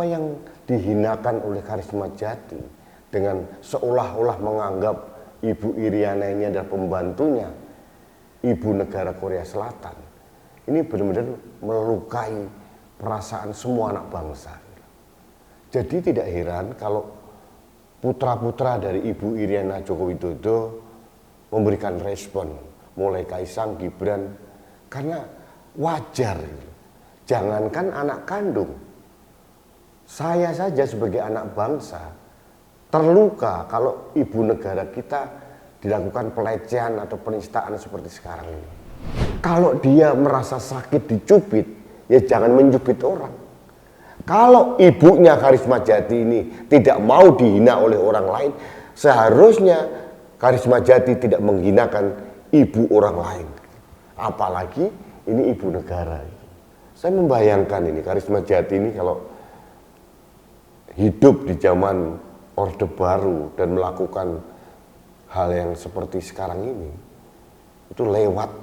Apa yang dihinakan oleh Karisma Jati dengan seolah-olah menganggap Ibu Iriana ini adalah pembantunya ibu negara Korea Selatan, ini benar-benar melukai perasaan semua anak bangsa. Jadi tidak heran kalau putra-putra dari Ibu Iriana Joko Widodo memberikan respon, mulai Kaisang, Gibran, karena wajar. Jangankan anak kandung, saya saja sebagai anak bangsa terluka kalau ibu negara kita dilakukan pelecehan atau penistaan seperti sekarang ini. Kalau dia merasa sakit dicubit, ya jangan mencubit orang. Kalau ibunya Karisma Jati ini tidak mau dihina oleh orang lain, seharusnya Karisma Jati tidak menghinakan ibu orang lain. Apalagi ini ibu negara. Saya membayangkan ini Karisma Jati ini kalau hidup di zaman Orde Baru dan melakukan hal yang seperti sekarang ini, itu lewat.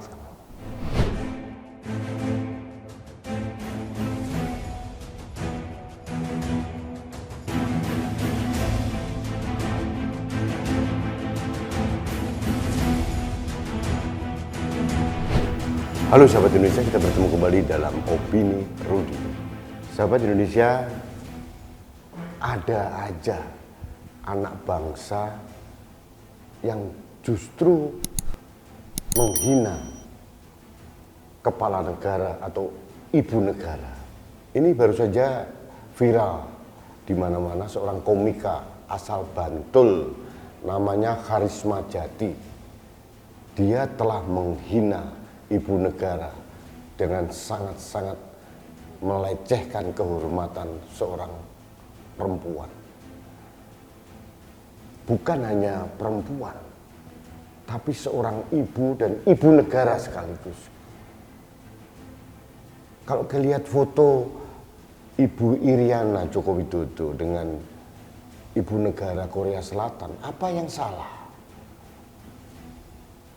Halo sahabat Indonesia, kita bertemu kembali dalam Opini Rudi. Sahabat Indonesia, ada aja anak bangsa yang justru menghina kepala negara atau ibu negara. Ini baru saja viral di mana-mana seorang komika asal Bantul namanya Karisma Jati. Dia telah menghina ibu negara dengan sangat-sangat melecehkan kehormatan seorang perempuan. Bukan hanya perempuan, tapi seorang ibu dan ibu negara sekaligus. Kalau kita lihat foto Ibu Iriana Joko Widodo dengan ibu negara Korea Selatan, apa yang salah?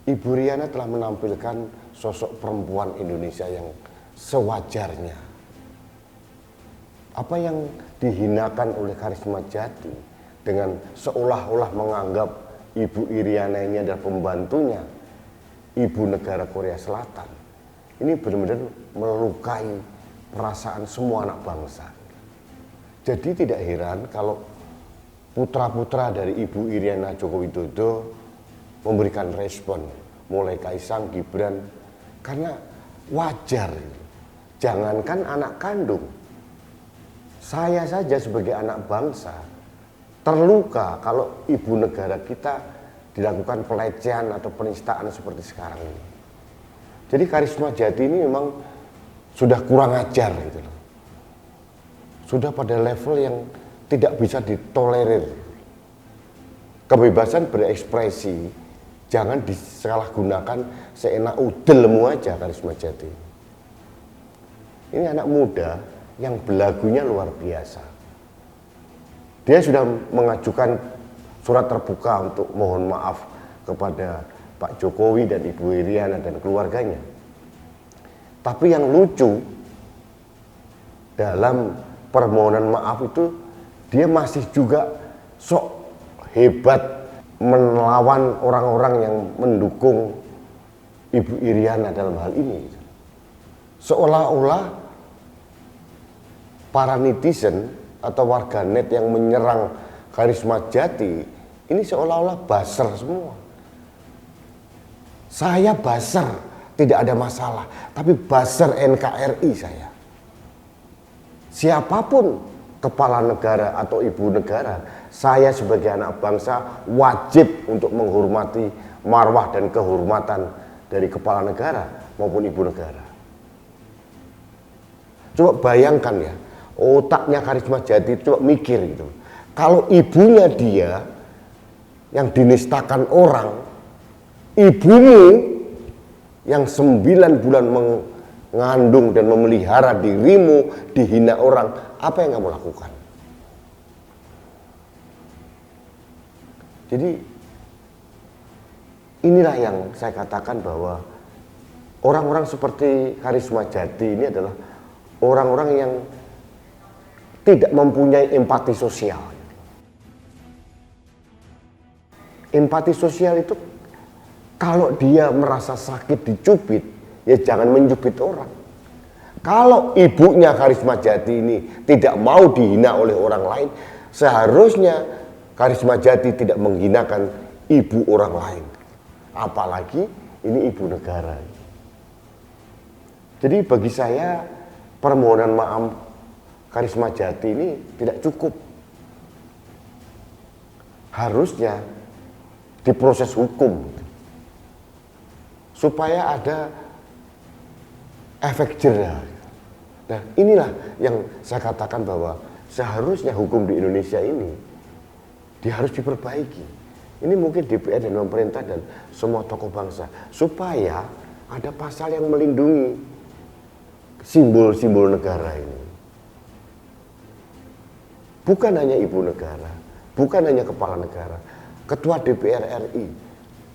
Ibu Iriana telah menampilkan sosok perempuan Indonesia yang sewajarnya. Apa yang dihinakan oleh Karisma Jati dengan seolah-olah menganggap Ibu Iriana ini adalah pembantunya ibu negara Korea Selatan, ini benar-benar melukai perasaan semua anak bangsa. Jadi tidak heran kalau putra-putra dari Ibu Iriana Joko Widodo memberikan respon, mulai Kaisang, Gibran, karena wajar. Jangankan anak kandung, saya saja sebagai anak bangsa terluka kalau ibu negara kita dilakukan pelecehan atau penistaan seperti sekarang ini. Jadi Karisma Jati ini memang sudah kurang ajar gitu loh. Sudah pada level yang tidak bisa ditolerir. Kebebasan berekspresi jangan disalahgunakan seenak udelmu aja Karisma Jati. Ini anak muda yang belagunya luar biasa. Dia sudah mengajukan surat terbuka untuk mohon maaf kepada Pak Jokowi dan Ibu Iriana dan keluarganya. Tapi yang lucu, dalam permohonan maaf itu dia masih juga sok hebat melawan orang-orang yang mendukung Ibu Iriana dalam hal ini. Seolah-olah para netizen atau warganet yang menyerang Karisma Jati ini seolah-olah buzzer semua. Saya buzzer, tidak ada masalah, tapi buzzer NKRI saya. Siapapun kepala negara atau ibu negara, saya sebagai anak bangsa wajib untuk menghormati marwah dan kehormatan dari kepala negara maupun ibu negara. Coba bayangkan ya, otaknya Karisma Jati coba mikir gitu. Kalau ibunya dia yang dinistakan orang, ibumu yang 9 bulan mengandung dan memelihara dirimu dihina orang, apa yang kamu lakukan? Jadi inilah yang saya katakan bahwa orang-orang seperti Karisma Jati ini adalah orang-orang yang tidak mempunyai empati sosial. Empati sosial itu kalau dia merasa sakit dicubit, ya jangan mencubit orang. Kalau ibunya Karisma Jati ini tidak mau dihina oleh orang lain, seharusnya Karisma Jati tidak menghinakan ibu orang lain. Apalagi ini ibu negara. Jadi bagi saya permohonan maaf Karisma Jati ini tidak cukup. Harusnya diproses hukum supaya ada efek jerah. Nah, inilah yang saya katakan bahwa seharusnya hukum di Indonesia ini harus diperbaiki. Ini mungkin DPR dan pemerintah dan semua tokoh bangsa supaya ada pasal yang melindungi simbol-simbol negara ini. Bukan hanya ibu negara, bukan hanya kepala negara, ketua DPR RI,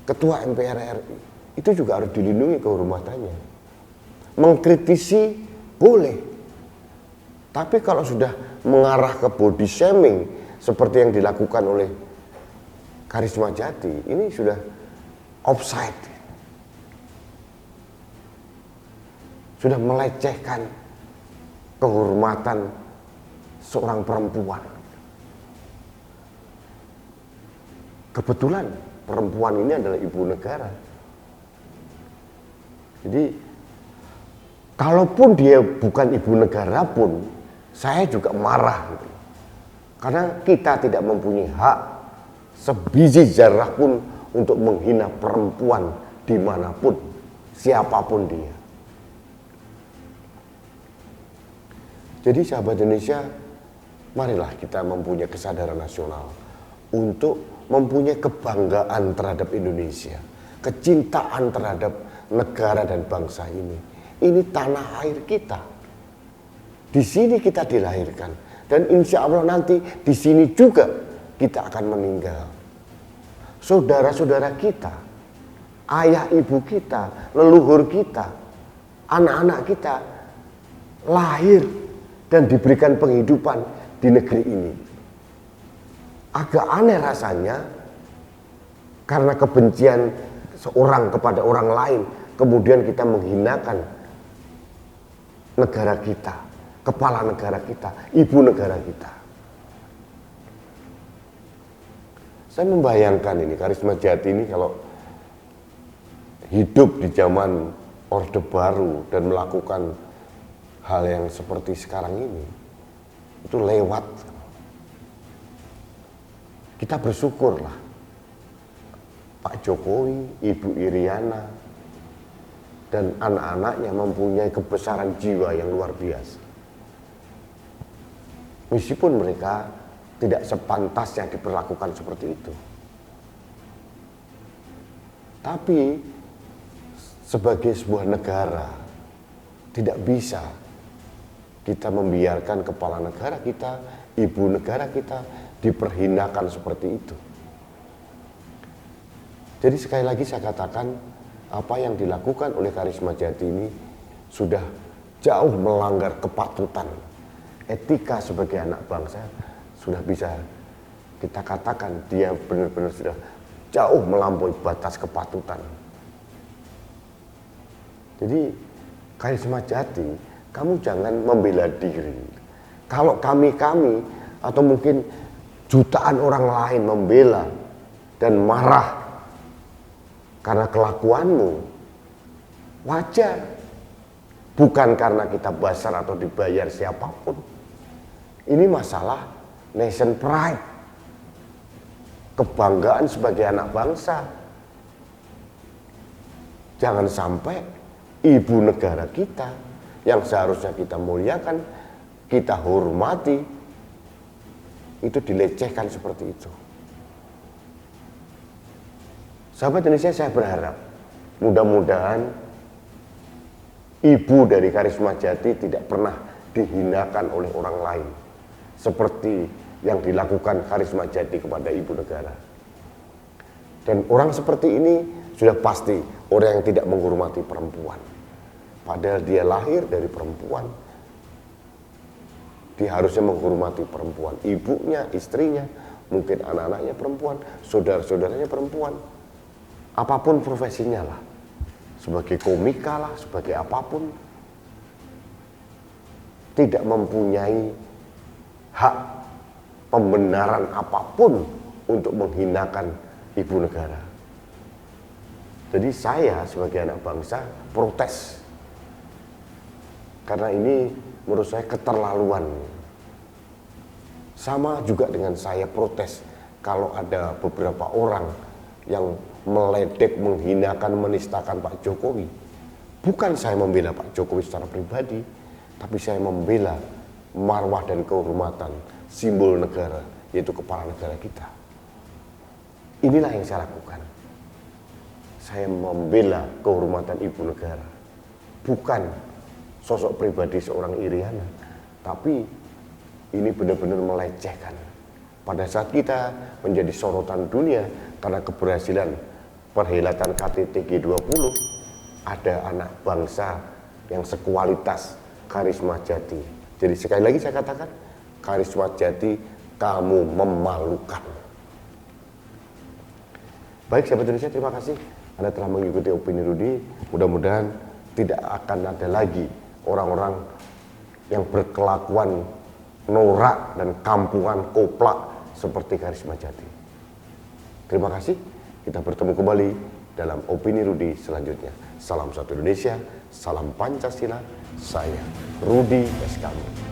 ketua MPR RI, itu juga harus dilindungi kehormatannya. Mengkritisi boleh, tapi kalau sudah mengarah ke body shaming seperti yang dilakukan oleh Karisma Jati, ini sudah offside, sudah melecehkan kehormatan seorang perempuan. Kebetulan perempuan ini adalah ibu negara. Jadi kalaupun dia bukan ibu negara pun, saya juga marah gitu. Karena kita tidak mempunyai hak sebiji zarah pun untuk menghina perempuan dimanapun, siapapun dia. Jadi sahabat Indonesia, marilah kita mempunyai kesadaran nasional untuk mempunyai kebanggaan terhadap Indonesia, kecintaan terhadap negara dan bangsa ini. Ini tanah air kita. Di sini kita dilahirkan dan insya Allah nanti di sini juga kita akan meninggal. Saudara-saudara kita, ayah ibu kita, leluhur kita, anak-anak kita lahir dan diberikan penghidupan di negeri ini. Agak aneh rasanya karena kebencian seorang kepada orang lain, kemudian kita menghinakan negara kita, kepala negara kita, ibu negara kita. Saya membayangkan ini Karisma Jati ini kalau hidup di zaman Orde Baru dan melakukan hal yang seperti sekarang ini, itu lewat. Kita bersyukurlah Pak Jokowi, Ibu Iriana, dan anak-anaknya mempunyai kebesaran jiwa yang luar biasa. Meskipun mereka tidak sepantasnya diperlakukan seperti itu. Tapi sebagai sebuah negara, tidak bisa kita membiarkan kepala negara kita, ibu negara kita diperhinakan seperti itu. Jadi sekali lagi saya katakan, apa yang dilakukan oleh Karisma Jati ini sudah jauh melanggar kepatutan. Etika sebagai anak bangsa sudah bisa kita katakan dia benar-benar sudah jauh melampaui batas kepatutan. Jadi Karisma Jati, kamu jangan membela diri. Kalau kami atau mungkin jutaan orang lain membela dan marah karena kelakuanmu, wajar. Bukan karena kita basar atau dibayar siapapun. Ini masalah nation pride, kebanggaan sebagai anak bangsa. Jangan sampai ibu negara kita yang seharusnya kita muliakan, kita hormati, itu dilecehkan seperti itu. Sahabat Indonesia, saya berharap mudah-mudahan ibu dari Karisma Jati tidak pernah dihinakan oleh orang lain seperti yang dilakukan Karisma Jati kepada ibu negara. Dan orang seperti ini sudah pasti orang yang tidak menghormati perempuan. Padahal dia lahir dari perempuan, Dia harusnya menghormati perempuan, ibunya, istrinya, mungkin anak-anaknya perempuan, saudara-saudaranya perempuan. Apapun profesinya lah, sebagai komika lah, sebagai apapun, tidak mempunyai hak pembenaran apapun untuk menghinakan ibu negara. Jadi saya sebagai anak bangsa protes, karena ini menurut saya keterlaluan. Sama juga dengan saya protes kalau ada beberapa orang yang meledek, menghinakan, menistakan Pak Jokowi. Bukan saya membela Pak Jokowi secara pribadi, tapi saya membela marwah dan kehormatan simbol negara, yaitu kepala negara kita. Inilah yang saya lakukan. Saya membela kehormatan ibu negara, bukan sosok pribadi seorang Iriana, tapi ini benar-benar melecehkan. Pada saat kita menjadi sorotan dunia karena keberhasilan perhelatan KTT G20, ada anak bangsa yang sekualitas Karisma Jati. Jadi sekali lagi saya katakan, Karisma Jati, kamu memalukan. Baik sahabat Indonesia, terima kasih Anda telah mengikuti Opini Rudy. Mudah-mudahan tidak akan ada lagi orang-orang yang berkelakuan norak dan kampungan koplak seperti Karisma Jati. Terima kasih, kita bertemu kembali dalam Opini Rudy selanjutnya. Salam satu Indonesia, salam Pancasila, saya Rudy SKM.